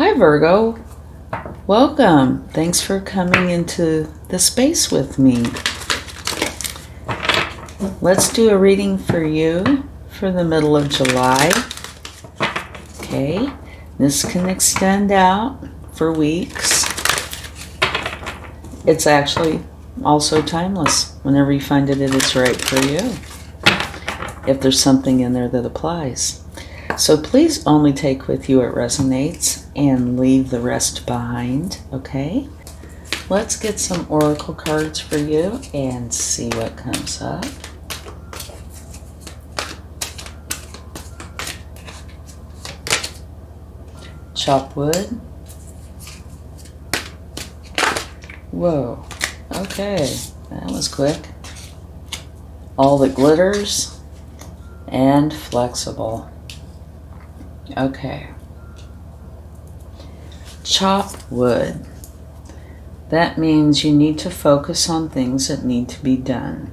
Hi, Virgo. Welcome. Thanks for coming into the space with me. Let's do a reading for you for the middle of July. Okay. This can extend out for weeks. It's actually also timeless. Whenever you find it is right for you. If there's something in there that applies. So please only take with you what resonates and leave the rest behind, okay? Let's get some oracle cards for you and see what comes up. Chop wood. Whoa, okay, that was quick. All that glitters and flexible. Okay. Chop wood. That means you need to focus on things that need to be done.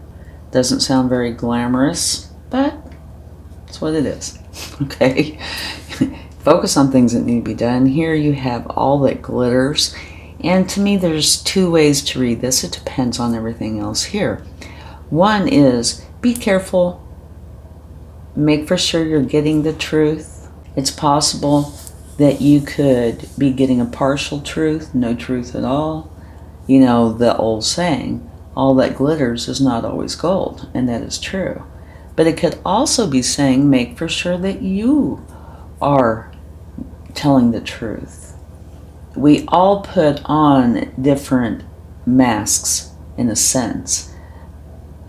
Doesn't sound very glamorous, but it's what it is. Okay. Focus on things that need to be done. Here you have all that glitters. And to me, there's two ways to read this. It depends on everything else here. One is be careful. Make for sure you're getting the truth. It's possible that you could be getting a partial truth, no truth at all. You know, the old saying, all that glitters is not always gold, and that is true. But it could also be saying, make for sure that you are telling the truth. We all put on different masks, in a sense.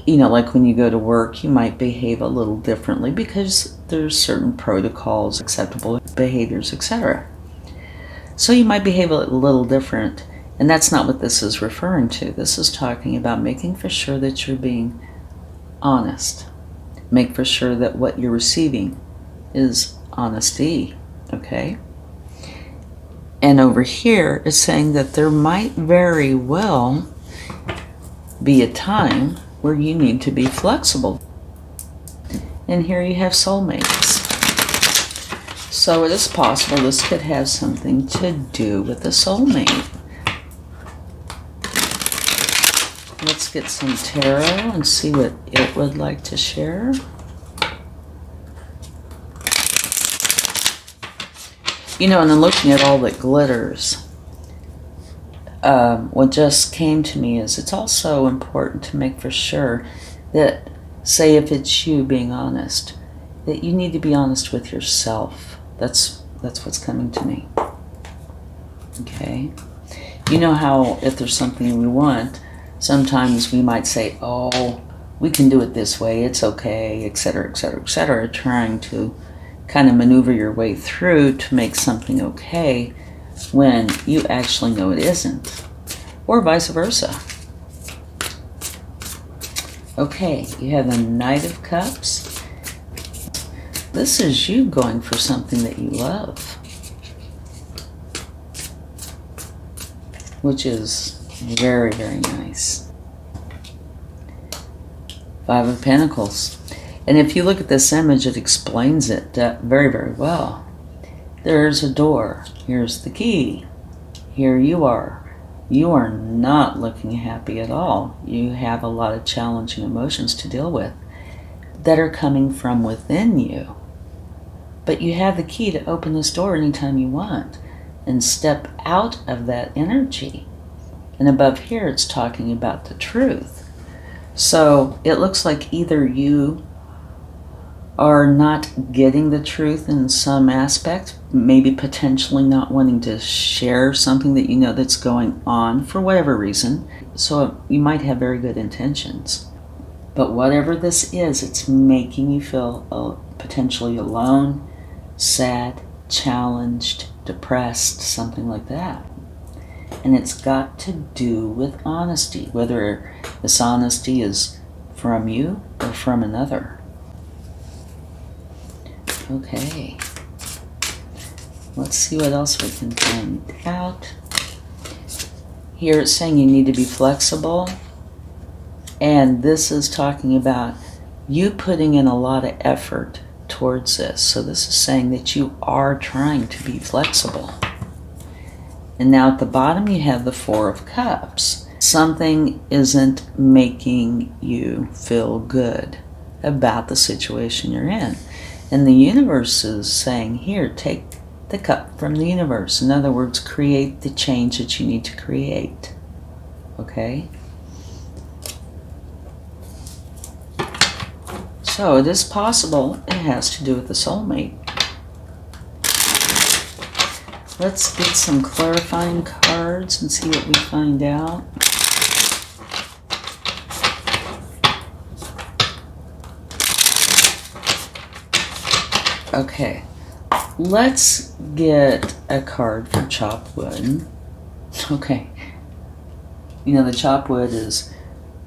You know, like when you go to work, you might behave a little differently because there's certain protocols, acceptable behaviors, etc. So you might behave a little different, and that's not what this is referring to. This is talking about making for sure that you're being honest. Make for sure that what you're receiving is honesty, okay? And over here is saying that there might very well be a time where you need to be flexible. And here you have soulmates. So it is possible this could have something to do with a soulmate. Let's get some tarot and see what it would like to share. You know, and then looking at all that glitters, what just came to me is it's also important to make for sure that, say if it's you being honest, that you need to be honest with yourself. That's what's coming to me. Okay? You know how if there's something we want, sometimes we might say, oh, we can do it this way, it's okay, etc., etc., etc., trying to kind of maneuver your way through to make something okay when you actually know it isn't, or vice versa. Okay, you have the Knight of Cups. This is you going for something that you love, which is very, very nice. Five of Pentacles. And if you look at this image, it explains it very, very well. There's a door. Here's the key. Here you are. You are not looking happy at all. You have a lot of challenging emotions to deal with that are coming from within you. But you have the key to open this door anytime you want and step out of that energy. And above here, it's talking about the truth. So it looks like either you are not getting the truth in some aspect, maybe potentially not wanting to share something that you know that's going on for whatever reason. So you might have very good intentions. But whatever this is, it's making you feel potentially alone, sad, challenged, depressed, something like that. And it's got to do with honesty, whether this honesty is from you or from another. Okay, let's see what else we can find out. Here it's saying you need to be flexible, and this is talking about you putting in a lot of effort towards this. So this is saying that you are trying to be flexible. And now at the bottom you have the Four of Cups. Something isn't making you feel good about the situation you're in. And the universe is saying, here, take the cup from the universe. In other words, create the change that you need to create. Okay? So it is possible it has to do with the soulmate. Let's get some clarifying cards and see what we find out. Okay, let's get a card for chop wood. Okay, you know, the chop wood is,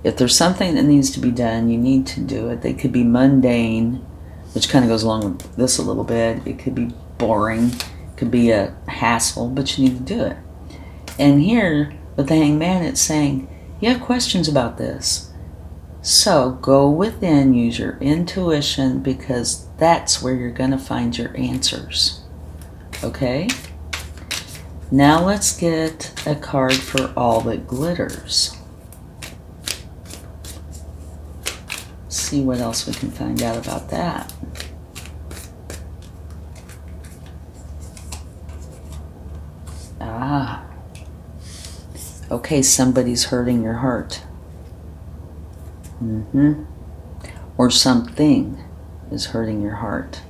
if there's something that needs to be done, you need to do it. They could be mundane, which kind of goes along with this a little bit. It could be boring, it could be a hassle, but you need to do it. And here, with the Hangman, it's saying, you have questions about this. So go within, use your intuition, because that's where you're going to find your answers. Okay? Now let's get a card for all that glitters. See what else we can find out about that. Ah. Okay, somebody's hurting your heart. Or something is hurting your heart.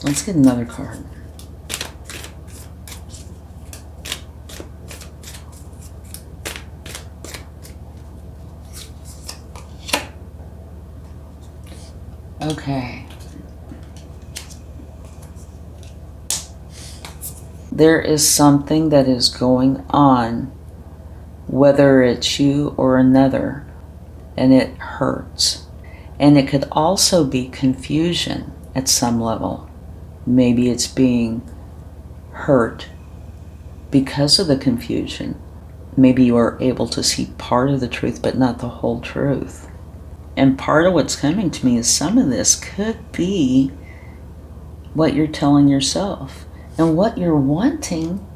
Let's get another card. Okay. There is something that is going on, whether it's you or another, and it hurts. And it could also be confusion at some level. Maybe it's being hurt because of the confusion. Maybe you are able to see part of the truth, but not the whole truth. And part of what's coming to me is some of this could be what you're telling yourself. And what you're wanting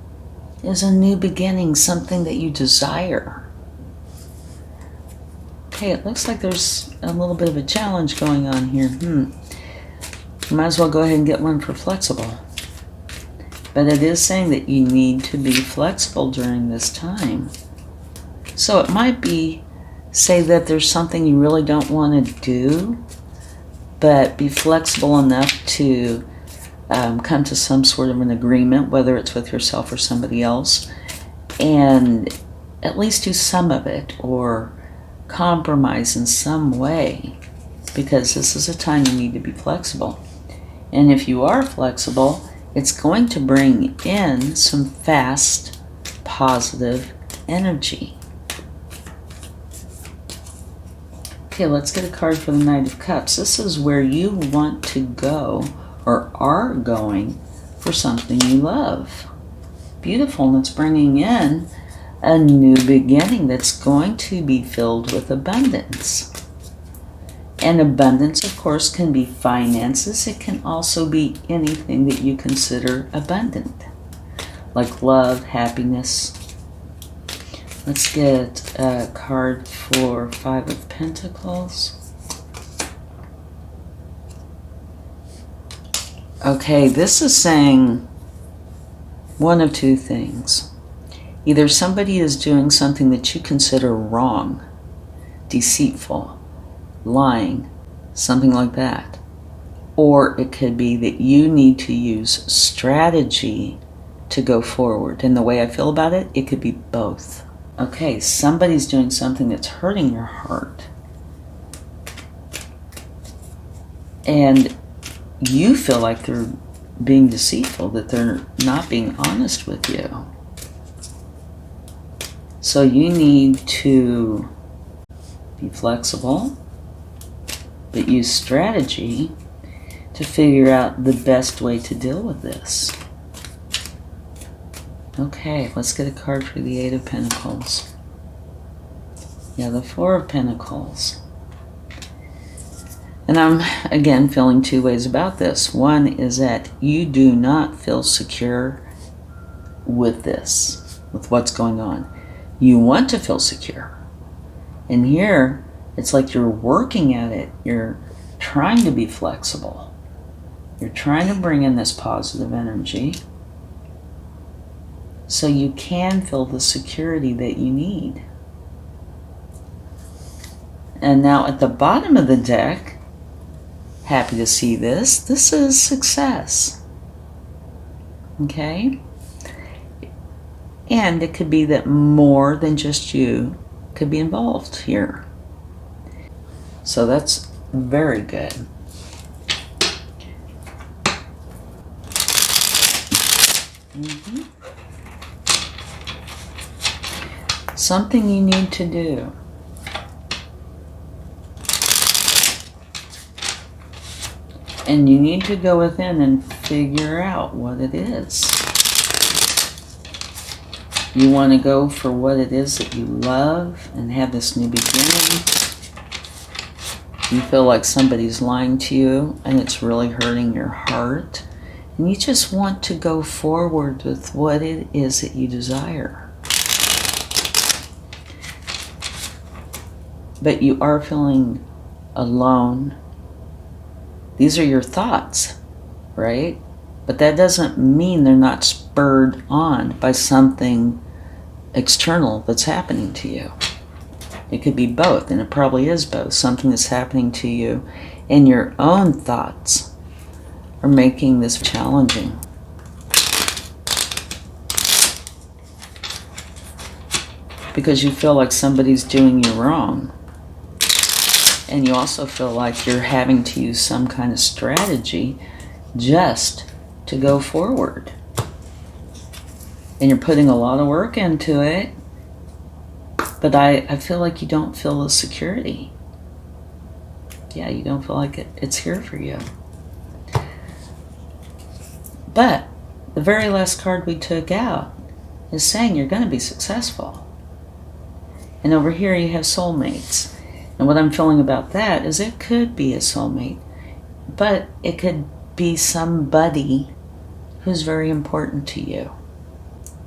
is a new beginning, something that you desire. Okay, it looks like there's a little bit of a challenge going on here. Might as well go ahead and get one for flexible. But it is saying that you need to be flexible during this time. So it might be, say that there's something you really don't want to do, but be flexible enough to come to some sort of an agreement, whether it's with yourself or somebody else, and at least do some of it, or compromise in some way, because this is a time you need to be flexible. And if you are flexible, it's going to bring in some fast, positive energy. Okay, let's get a card for the Knight of Cups. This is where you want to go, or are going, for something you love. Beautiful, and it's bringing in a new beginning that's going to be filled with abundance. And abundance, of course, can be finances. It can also be anything that you consider abundant, like love, happiness. Let's get a card for Five of Pentacles. Okay, this is saying one of two things. Either somebody is doing something that you consider wrong, deceitful, lying, something like that. Or it could be that you need to use strategy to go forward. And the way I feel about it, it could be both. Okay, somebody's doing something that's hurting your heart. And you feel like they're being deceitful, that they're not being honest with you. So you need to be flexible, but use strategy to figure out the best way to deal with this. Okay, let's get a card for the Eight of Pentacles. Yeah, the Four of Pentacles. And I'm, again, feeling two ways about this. One is that you do not feel secure with this, with what's going on. You want to feel secure. And here, it's like you're working at it. You're trying to be flexible. You're trying to bring in this positive energy so you can feel the security that you need. And now at the bottom of the deck, happy to see this. This is success. Okay? And it could be that more than just you could be involved here. So that's very good. Something you need to do. And you need to go within and figure out what it is. You want to go for what it is that you love and have this new beginning. You feel like somebody's lying to you and it's really hurting your heart. And you just want to go forward with what it is that you desire. But you are feeling alone. These are your thoughts, right? But that doesn't mean they're not spurred on by something external that's happening to you. It could be both, and it probably is both. Something that's happening to you and your own thoughts are making this challenging. Because you feel like somebody's doing you wrong. And you also feel like you're having to use some kind of strategy just to go forward. And you're putting a lot of work into it, but I feel like you don't feel the security. Yeah, you don't feel like it's here for you. But the very last card we took out is saying you're going to be successful. And over here you have soulmates. And what I'm feeling about that is it could be a soulmate, but it could be somebody who's very important to you.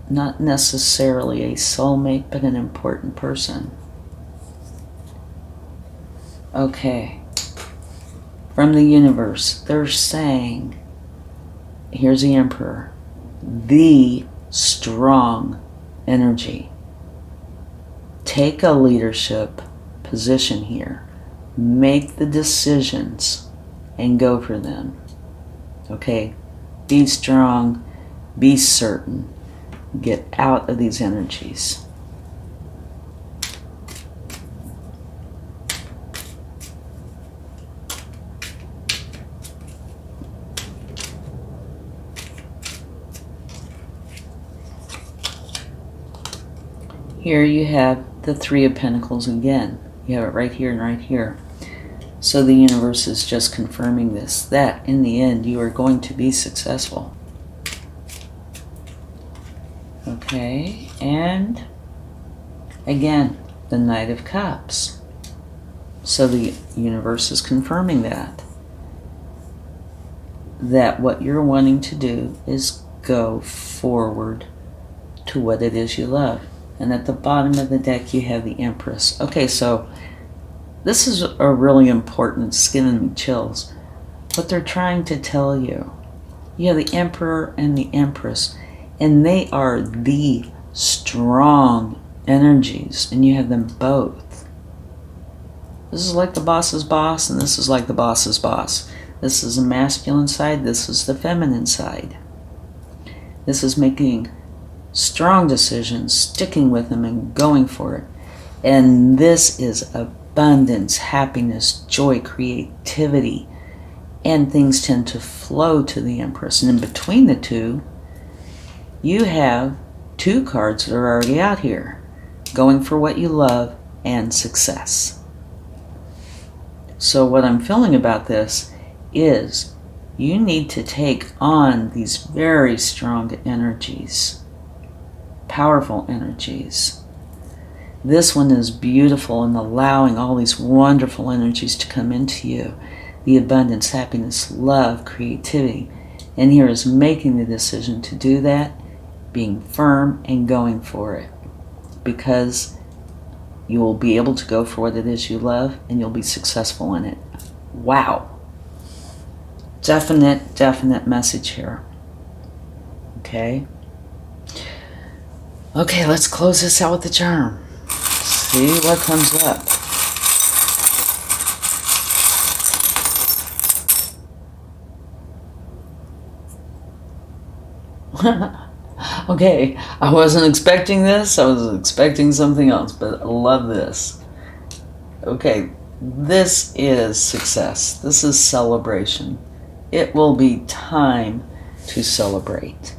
Not necessarily a soulmate, but an important person. Okay. From the universe, they're saying, here's the Emperor, the strong energy. Take a leadership position here. Make the decisions and go for them. Okay? Be strong. Be certain. Get out of these energies. Here you have the Three of Pentacles again. You have it right here and right here. So the universe is just confirming this, that in the end you are going to be successful. Okay, and again, the Knight of Cups. So the universe is confirming that what you're wanting to do is go forward to what it is you love. And at the bottom of the deck, you have the Empress. Okay, so this is a really important, it's giving me chills. What they're trying to tell you. You have the Emperor and the Empress, and they are the strong energies, and you have them both. This is like the boss's boss, and this is like the boss's boss. This is the masculine side, this is the feminine side. This is making strong decisions, sticking with them and going for it. And this is abundance, happiness, joy, creativity, and things tend to flow to the Empress. And in between the two, you have two cards that are already out here, going for what you love and success. So what I'm feeling about this is you need to take on these very strong energies. Powerful energies. This one is beautiful and allowing all these wonderful energies to come into you. the abundance, happiness, love, creativity. And here is making the decision to do that, being firm and going for it. Because you will be able to go for what it is you love, and you'll be successful in it. Wow. Definite message here. Okay? Okay, let's close this out with the charm. See what comes up. Okay, I wasn't expecting this. I was expecting something else, but I love this. Okay, this is success. This is celebration. It will be time to celebrate.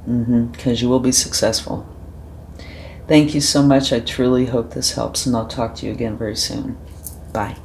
Because you will be successful. Thank you so much. I truly hope this helps, and I'll talk to you again very soon. Bye.